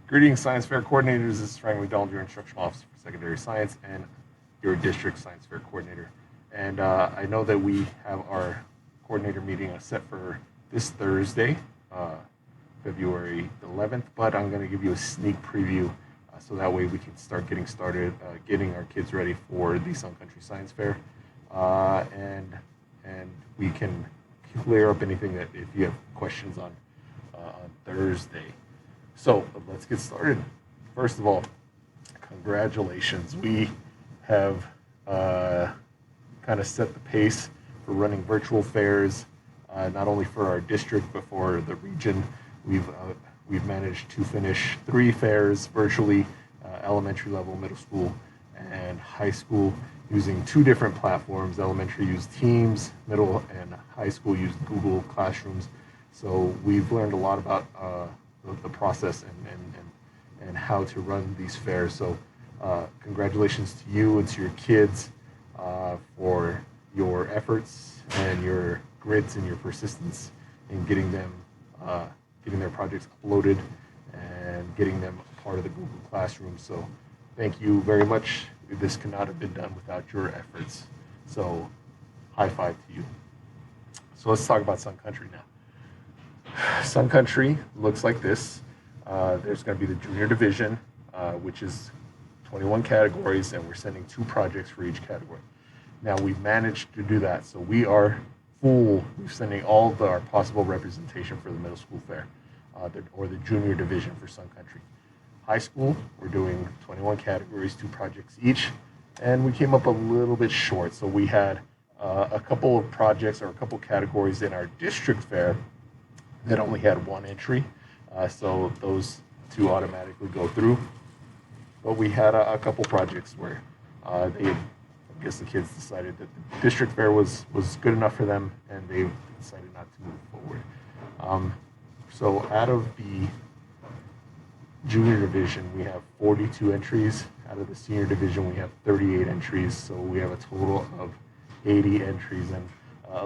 Greetings, Science Fair coordinators. This is Frank McDonald, your instructional officer for secondary science and your district Science Fair coordinator. And I know that we have our coordinator meeting set for this Thursday, February 11th, but I'm going to give you a sneak preview so that way we can start getting started, getting our kids ready for the Sun Country Science Fair. And we can clear up anything that if you have questions on Thursday. So let's get started. First of all, congratulations. We have kind of set the pace for running virtual fairs, not only for our district but for the region. We've managed to finish 3 fairs virtually, elementary level, middle school, and high school, using 2 different platforms. Elementary used Teams, middle and high school used Google Classrooms. So we've learned a lot about the process and how to run these fairs. So congratulations to you and to your kids for your efforts and your grit and your persistence in getting their projects uploaded and getting them part of the Google Classroom. So thank you very much. This could not have been done without your efforts. So high five to you. So let's talk about Sun Country now. Sun Country looks like this. There's going to be the junior division, which is 21 categories, and we're sending 2 projects for each category. Now, we've managed to do that, so we are full. We're sending all our possible representation for the middle school fair, or the junior division for Sun Country. High school, we're doing 21 categories, 2 projects each, and we came up a little bit short. So we had a couple of projects or a couple categories in our district fair that only had 1 entry, so those 2 automatically go through. But we had a couple projects where I guess the kids decided that the district fair was good enough for them, and they decided not to move forward. So out of the junior division, we have 42 entries. Out of the senior division, we have 38 entries, so we have a total of 80 entries. And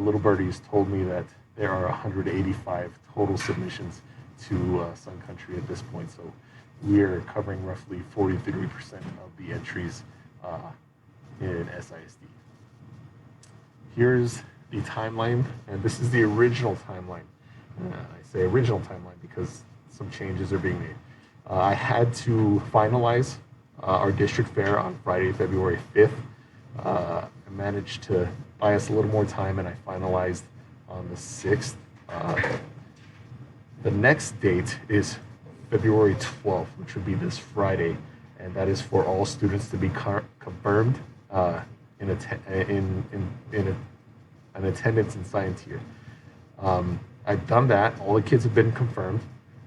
Little Birdie has told me that there are 185 total submissions to Sun Country at this point. So we are covering roughly 43% of the entries in SISD. Here's the timeline, and this is the original timeline. I say original timeline because some changes are being made. I had to finalize our district fair on Friday, February 5th. I managed to buy us a little more time, and I finalized on the 6th. The next date is February 12th, which would be this Friday, and that is for all students to be confirmed in an attendance in Scienteer. I've done that. All the kids have been confirmed.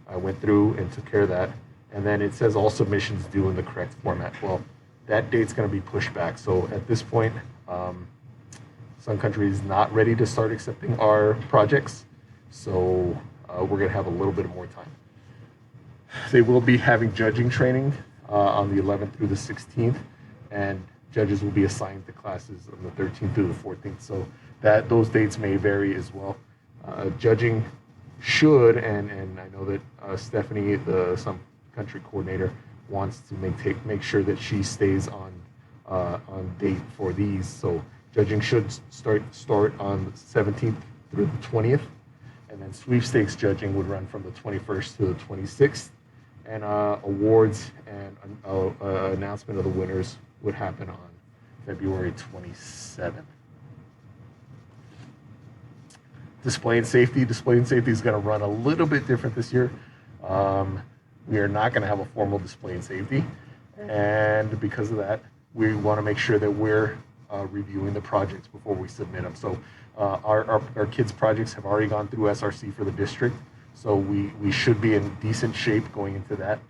I went through and took care of that. And then it says all submissions due in the correct format. Well, that date's going to be pushed back. So at this point, Sun Country is not ready to start accepting our projects. So we're going to have a little bit more time. They will be having judging training on the 11th through the 16th. And judges will be assigned to classes on the 13th through the 14th. So those dates may vary as well. Judging should, and I know that Stephanie, the Sun Country coordinator, wants to make sure that she stays on date for these. So judging should start on the 17th through the 20th, and then sweepstakes judging would run from the 21st to the 26th, and awards and announcement of the winners would happen on February 27th. Display and safety is going to run a little bit different this year. We are not going to have a formal display and safety, and because of that, we want to make sure that we're reviewing the projects before we submit them. So our kids' projects have already gone through SRC for the district, so we should be in decent shape going into that,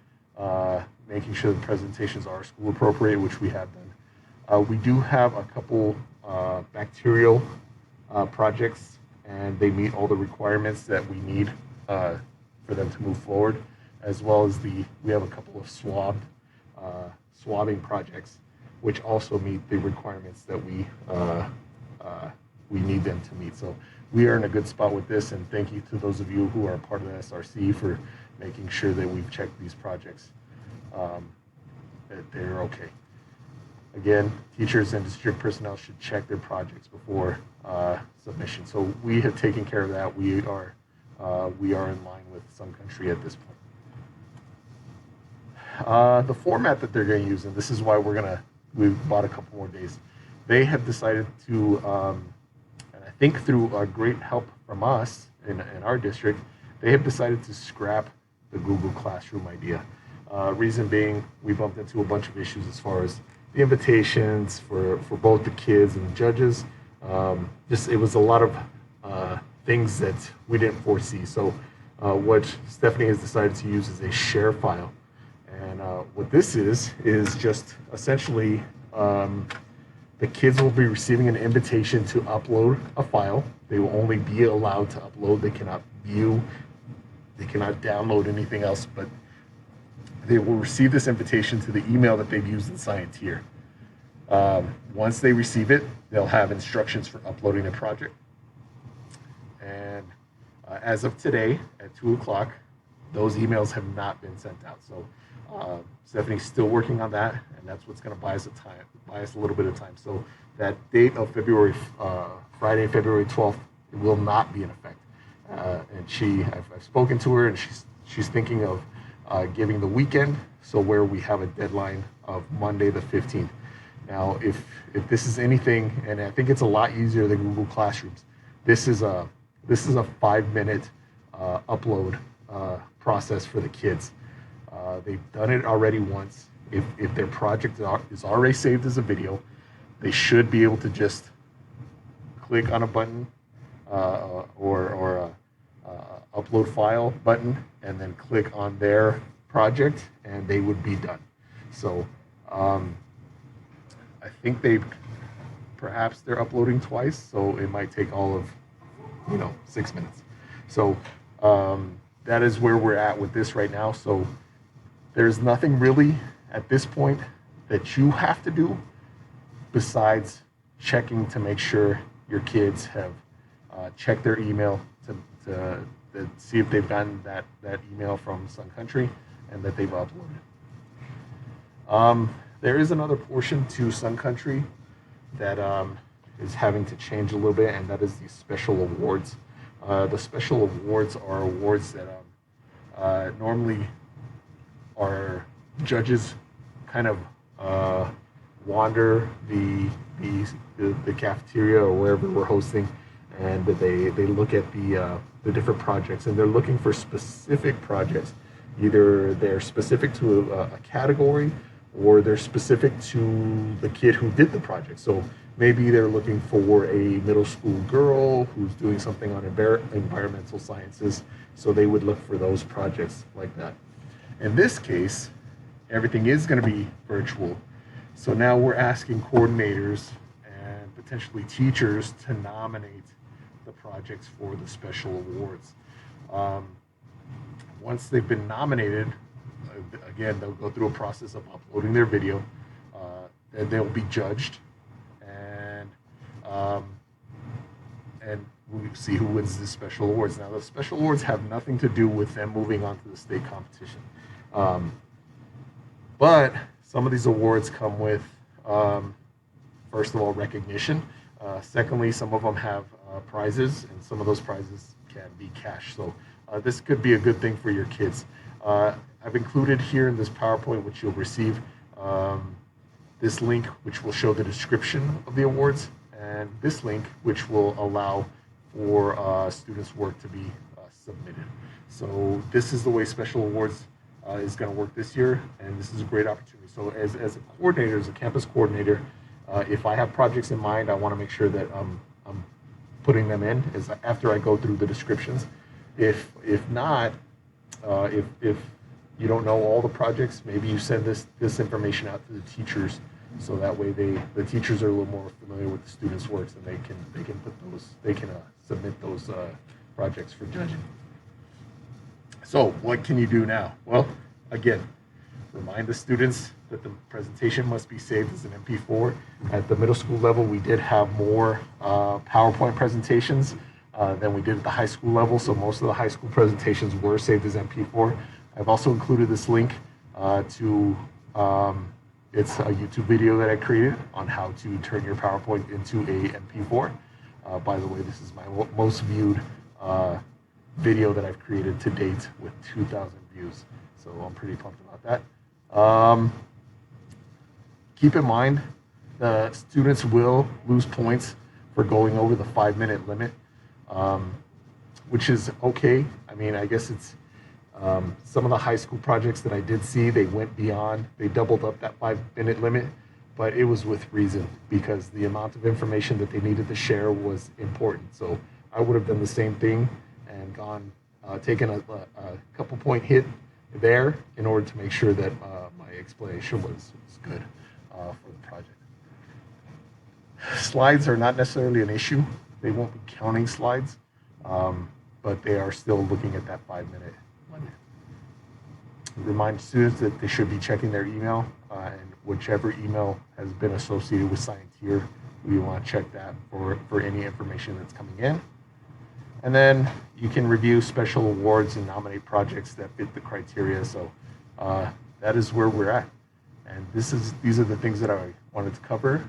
making sure the presentations are school appropriate, which we have done. We do have a couple bacterial projects, and they meet all the requirements that we need for them to move forward, as well as we have a couple of swabbing projects, which also meet the requirements that we need them to meet. So we are in a good spot with this, and thank you to those of you who are part of the SRC for making sure that we've checked these projects, that they're okay. Again, teachers and district personnel should check their projects before submission. So we have taken care of that. We are in line with Sun Country at this point. The format that they're going to use, and this is why we've bought a couple more days. They have decided to, and I think through great help from us in our district, they have decided to scrap the Google Classroom idea. Reason being, we bumped into a bunch of issues as far as the invitations for both the kids and the judges. It was a lot of things that we didn't foresee. So what Stephanie has decided to use is a share file. And what this is just essentially the kids will be receiving an invitation to upload a file. They will only be allowed to upload. They cannot view, they cannot download anything else, but they will receive this invitation to the email that they've used in Scienteer. Once they receive it, they'll have instructions for uploading the project. And as of today at 2 o'clock, those emails have not been sent out. So Stephanie's still working on that, and that's what's going to buy us a little bit of time. So that date of Friday, February 12th, it will not be in effect. And I've spoken to her, and she's thinking of giving the weekend, so where we have a deadline of Monday the 15th. Now, if this is anything, and I think it's a lot easier than Google Classrooms, this is a 5-minute upload process for the kids. They've done it already once. If their project is already saved as a video, they should be able to just click on a button or upload file button and then click on their project, and they would be done. So I think perhaps they're uploading twice, so it might take all of 6 minutes. So that is where we're at with this right now. So there's nothing really at this point that you have to do besides checking to make sure your kids have checked their email to see if they've gotten that email from Sun Country and that they've uploaded. There is another portion to Sun Country that is having to change a little bit, and that is the special awards. The special awards are awards that normally our judges kind of wander the cafeteria or wherever we're hosting, and that they look at the different projects, and they're looking for specific projects. Either they're specific to a category, or they're specific to the kid who did the project. So maybe they're looking for a middle school girl who's doing something on environmental sciences, so they would look for those projects like that. In this case, everything is going to be virtual. So now we're asking coordinators and potentially teachers to nominate the projects for the special awards. Once they've been nominated, again, they'll go through a process of uploading their video, and they'll be judged, and we see who wins the special awards. Now, the special awards have nothing to do with them moving on to the state competition. But some of these awards come with, first of all, recognition. Secondly, some of them have prizes, and some of those prizes can be cash. So this could be a good thing for your kids. I've included here in this PowerPoint, which you'll receive, this link, which will show the description of the awards, and this link, which will allow for students' work to be submitted. So this is the way special awards is going to work this year, and this is a great opportunity. So as a coordinator, as a campus coordinator, if I have projects in mind, I want to make sure that I'm putting them in after I go through the descriptions. If not, if you don't know all the projects, maybe you send this information out to the teachers, so that way the teachers are a little more familiar with the students' works, and they can submit those projects for judging. So what can you do now? Well, again, remind the students that the presentation must be saved as an MP4. At the middle school level, we did have more PowerPoint presentations. than we did at the high school level. So most of the high school presentations were saved as MP4. I've also included this link to it's a YouTube video that I created on how to turn your PowerPoint into a MP4. By the way, this is my most viewed video that I've created to date with 2,000 views. So I'm pretty pumped about that. Keep in mind, the students will lose points for going over the 5-minute limit, which is okay. I mean, I guess it's some of the high school projects that I did see, they went beyond, they doubled up that 5-minute limit, but it was with reason because the amount of information that they needed to share was important. So I would have done the same thing and taken a couple point hit there in order to make sure that my explanation was good for the project. Slides are not necessarily an issue. They won't be counting slides, but they are still looking at that 5-minute limit. Remind students that they should be checking their email, and whichever email has been associated with Scienteer, we want to check that for any information that's coming in. And then you can review special awards and nominate projects that fit the criteria. So that is where we're at. And these are the things that I wanted to cover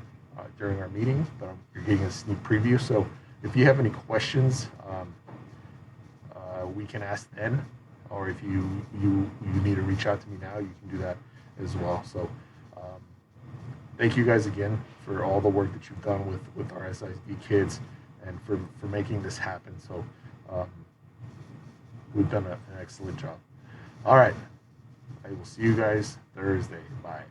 during our meeting, but you're getting a sneak preview. So if you have any questions, we can ask then, or if you need to reach out to me now, you can do that as well. So thank you guys again for all the work that you've done with our SISD kids and for making this happen. So we've done an excellent job. All right. I will see you guys Thursday. Bye.